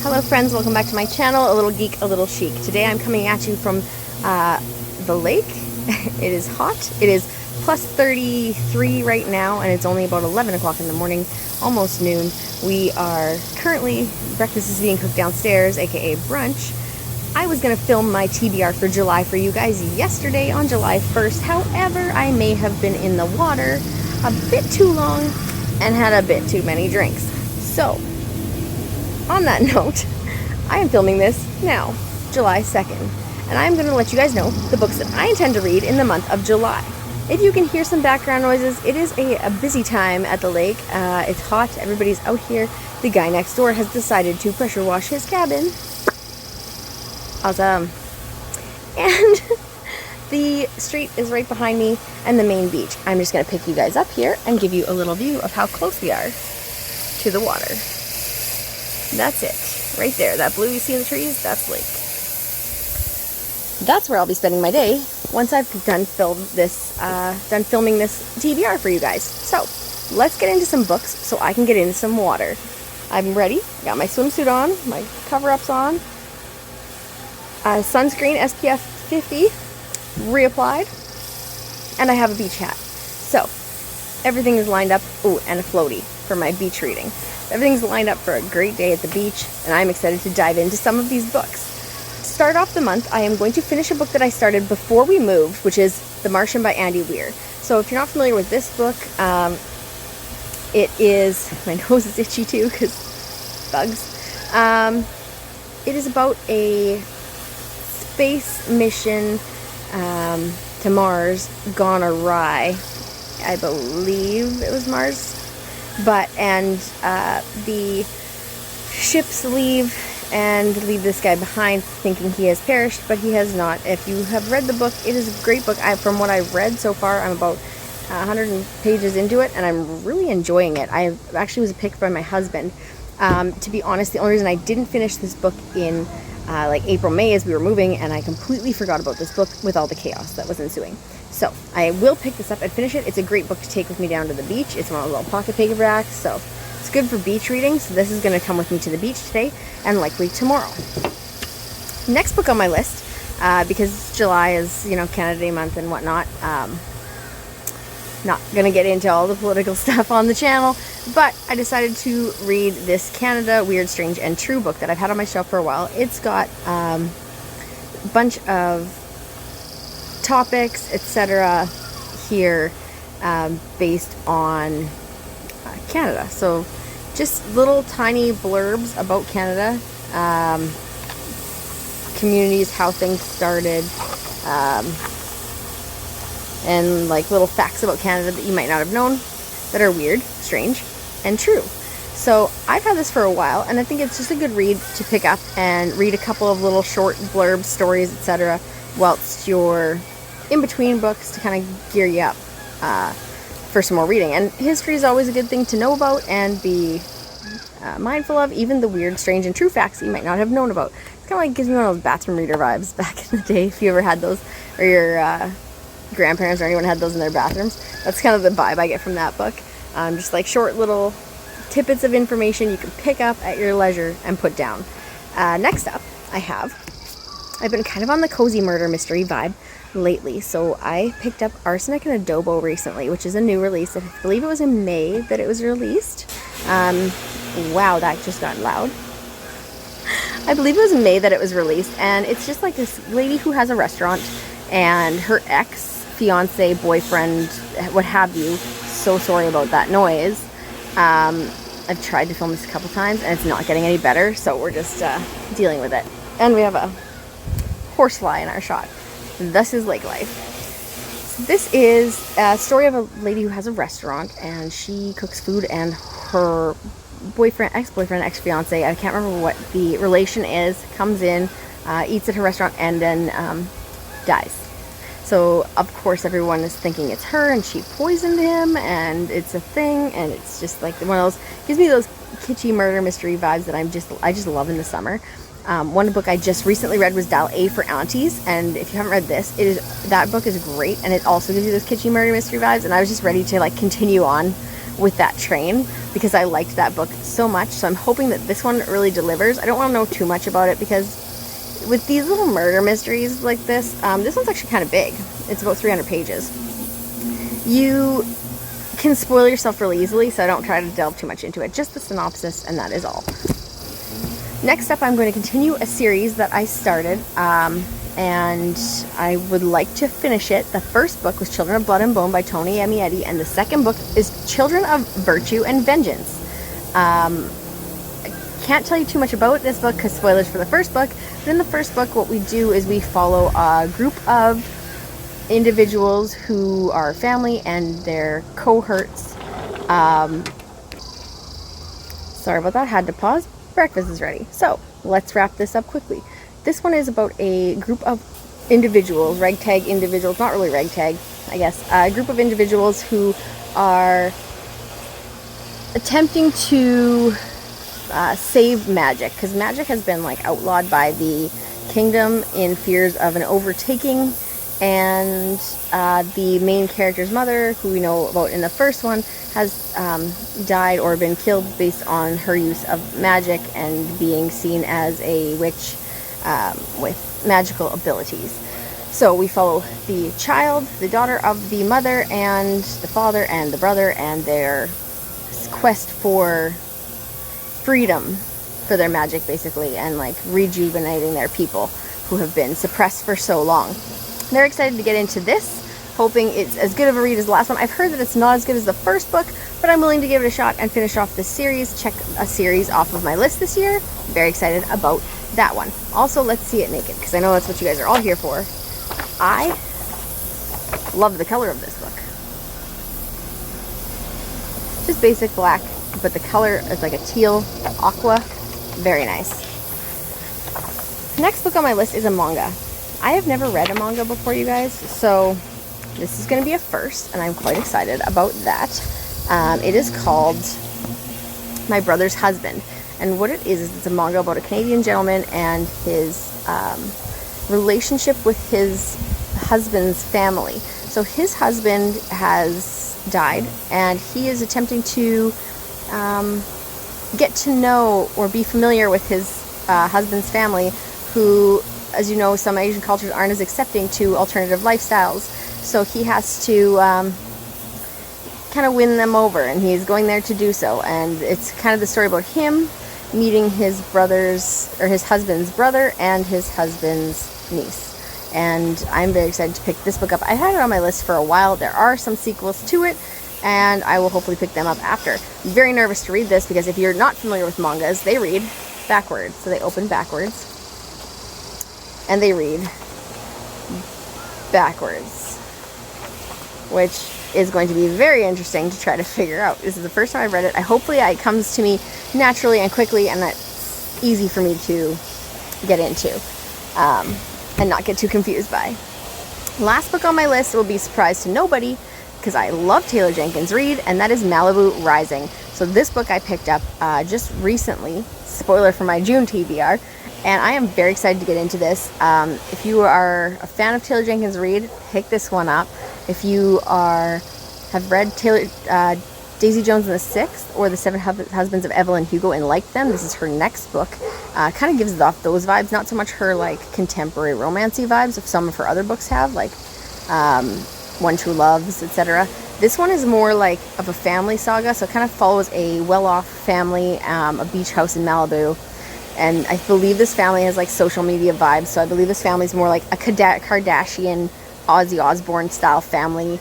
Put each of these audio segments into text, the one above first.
Hello friends, welcome back to my channel, A Little Geek, A Little Chic. Today I'm coming at you from the lake. It is hot. It is plus 33 right now, and it's only about 11 o'clock in the morning, almost noon. We are currently, breakfast is being cooked downstairs, aka brunch. I was going to film my TBR for July for you guys yesterday on July 1st. However, I may have been in the water a bit too long and had a bit too many drinks. So, on that note, I am filming this now, July 2nd, and I'm going to let you guys know the books that I intend to read in the month of July. If you can hear some background noises, it is a busy time at the lake. It's hot, everybody's out here. The guy next door has decided to pressure wash his cabin. Awesome. And the street is right behind me and the main beach. I'm just going to pick you guys up here and give you a little view of how close we are to the water. That's it. Right there. That blue you see in the trees, that's lake. That's where I'll be spending my day once I've done filming this TBR for you guys. So, let's get into some books so I can get into some water. I'm ready. Got my swimsuit on, my cover-ups on, sunscreen SPF 50 reapplied, and I have a beach hat. So, everything is lined up. Ooh, and a floaty for my beach reading. Everything's lined up for a great day at the beach, and I'm excited to dive into some of these books. To start off the month, I am going to finish a book that I started before we moved, which is The Martian by Andy Weir. So if you're not familiar with this book, it is, my nose is itchy too because bugs. It is about a space mission to Mars gone awry. I believe it was Mars. The ships leave this guy behind thinking he has perished, but he has not. If you have read the book, it is a great book. From what I've read so far, I'm about 100 pages into it, and I'm really enjoying it. I actually was picked by my husband. To be honest, the only reason I didn't finish this book in like April, May as we were moving, and I completely forgot about this book with all the chaos that was ensuing. So, I will pick this up and finish it. It's a great book to take with me down to the beach. It's one of the little pocket paperbacks, so it's good for beach reading. So this is going to come with me to the beach today and likely tomorrow. Next book on my list, because July is, Canada Day month and whatnot, not going to get into all the political stuff on the channel, but I decided to read this Canada Weird, Strange, and True book that I've had on my shelf for a while. It's got a bunch of topics, etc. here based on Canada. So just little tiny blurbs about Canada, communities, how things started, and like little facts about Canada that you might not have known that are weird, strange, and true. So I've had this for a while, and I think it's just a good read to pick up and read a couple of little short blurbs, stories, etc. whilst you're in between books to kind of gear you up for some more reading. And history is always a good thing to know about and be mindful of, even the weird, strange, and true facts that you might not have known about. It's kind of like gives me one of those bathroom reader vibes back in the day, if you ever had those, or your grandparents or anyone had those in their bathrooms. That's kind of the vibe I get from that book. Just like short little tidbits of information you can pick up at your leisure and put down. Next up, I've been kind of on the cozy murder mystery vibe lately, so I picked up Arsenic and Adobo recently, which is a new release. I believe it was in May that it was released. Wow, that just got loud. I believe it was in May that it was released, and it's just like this lady who has a restaurant, and her ex-fiance, boyfriend, what have you, so sorry about that noise. I've tried to film this a couple times, and it's not getting any better, so we're just dealing with it. And we have a horsefly in our shot. Thus is lake life. This is a story of a lady who has a restaurant, and she cooks food, and her ex-boyfriend, ex-fiance, I can't remember what the relation is, comes in, eats at her restaurant, and then dies. So, of course, everyone is thinking it's her, and she poisoned him, and it's a thing, and it's just like one of those, gives me those kitschy murder mystery vibes that I just love in the summer. One book I just recently read was Dial A for Aunties, and if you haven't read this, that book is great, and it also gives you those kitschy murder mystery vibes, and I was just ready to like continue on with that train because I liked that book so much. So I'm hoping that this one really delivers. I don't want to know too much about it because with these little murder mysteries like this one's actually kind of big. It's about 300 pages. You can spoil yourself really easily, so I don't try to delve too much into it. Just the synopsis, and that is all. Next up, I'm going to continue a series that I started, and I would like to finish it. The first book was Children of Blood and Bone by Tony Amietti, and the second book is Children of Virtue and Vengeance. I can't tell you too much about this book because spoilers for the first book, but in the first book what we do is we follow a group of individuals who are family and their cohorts. Sorry about that, had to pause. Breakfast is ready. So let's wrap this up quickly. This one is about a group of individuals, ragtag individuals, not really ragtag, I guess, a group of individuals who are attempting to save magic, because magic has been like outlawed by the kingdom in fears of an overtaking, and the main character's mother, who we know about in the first one, has died or been killed based on her use of magic and being seen as a witch with magical abilities. So we follow the child, the daughter of the mother, and the father and the brother, and their quest for freedom for their magic, basically, and like rejuvenating their people who have been suppressed for so long. They're excited to get into this, hoping it's as good of a read as the last one. I've heard that it's not as good as the first book, but I'm willing to give it a shot and finish off this series. Check a series off of my list this year. Very excited about that one. Also, let's see it naked, because I know that's what you guys are all here for. I love the color of this book. Just basic black, but the color is like a teal, aqua. Very nice. Next book on my list is a manga. I have never read a manga before, you guys, so this is going to be a first, and I'm quite excited about that. It is called My Brother's Husband, and what it is it's a manga about a Canadian gentleman and his relationship with his husband's family. So his husband has died, and he is attempting to get to know or be familiar with his husband's family, who, as you know, some Asian cultures aren't as accepting to alternative lifestyles. So he has to kind of win them over, and he's going there to do so. And it's kind of the story about him meeting his husband's brother and his husband's niece. And I'm very excited to pick this book up. I had it on my list for a while. There are some sequels to it, and I will hopefully pick them up after. I'm very nervous to read this because if you're not familiar with mangas, they read backwards. So they open backwards and they read backwards, which is going to be very interesting to try to figure out. This is the first time I've read it. Hopefully it comes to me naturally and quickly, and that's easy for me to get into and not get too confused by. Last book on my list will be surprise to nobody, because I love Taylor Jenkins Reid, and that is Malibu Rising. So this book I picked up just recently, spoiler for my June TBR, and I am very excited to get into this. If you are a fan of Taylor Jenkins Reid, pick this one up. If you have read Daisy Jones and the Sixth or The Seven Husbands of Evelyn Hugo and liked them, this is her next book. Kind of gives off those vibes, not so much her like contemporary romancy vibes of some of her other books have, like One True Loves, etc. This one is more like of a family saga, so it kind of follows a well-off family, a beach house in Malibu. And I believe this family has like social media vibes, so I believe this family is more like a Kardashian, Ozzy Osbourne style family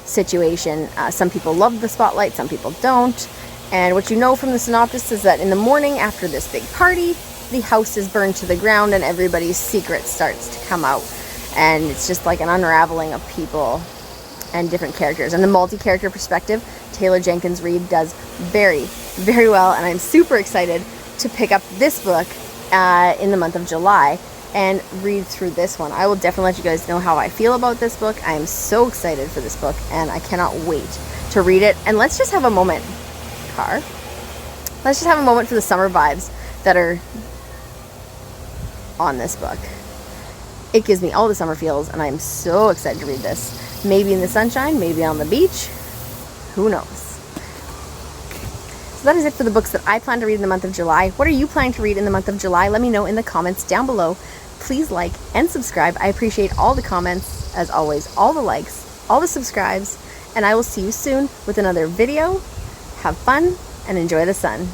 situation. Some people love the spotlight, some people don't. And what you know from the synopsis is that in the morning after this big party, the house is burned to the ground and everybody's secret starts to come out. And it's just like an unraveling of people and different characters. And the multi-character perspective, Taylor Jenkins Reid does very, very well. And I'm super excited to pick up this book in the month of July and read through this one. I will definitely let you guys know how I feel about this book. I am so excited for this book, and I cannot wait to read it. And let's just have a moment, let's just have a moment for the summer vibes that are on this book. It gives me all the summer feels, and I'm so excited to read this. Maybe in the sunshine, maybe on the beach, who knows. that is it for the books that I plan to read in the month of July. What are you planning to read in the month of July? Let me know in the comments down below. Please like and subscribe. I appreciate all the comments, as always, all the likes, all the subscribes, and I will see you soon with another video. Have fun and enjoy the sun.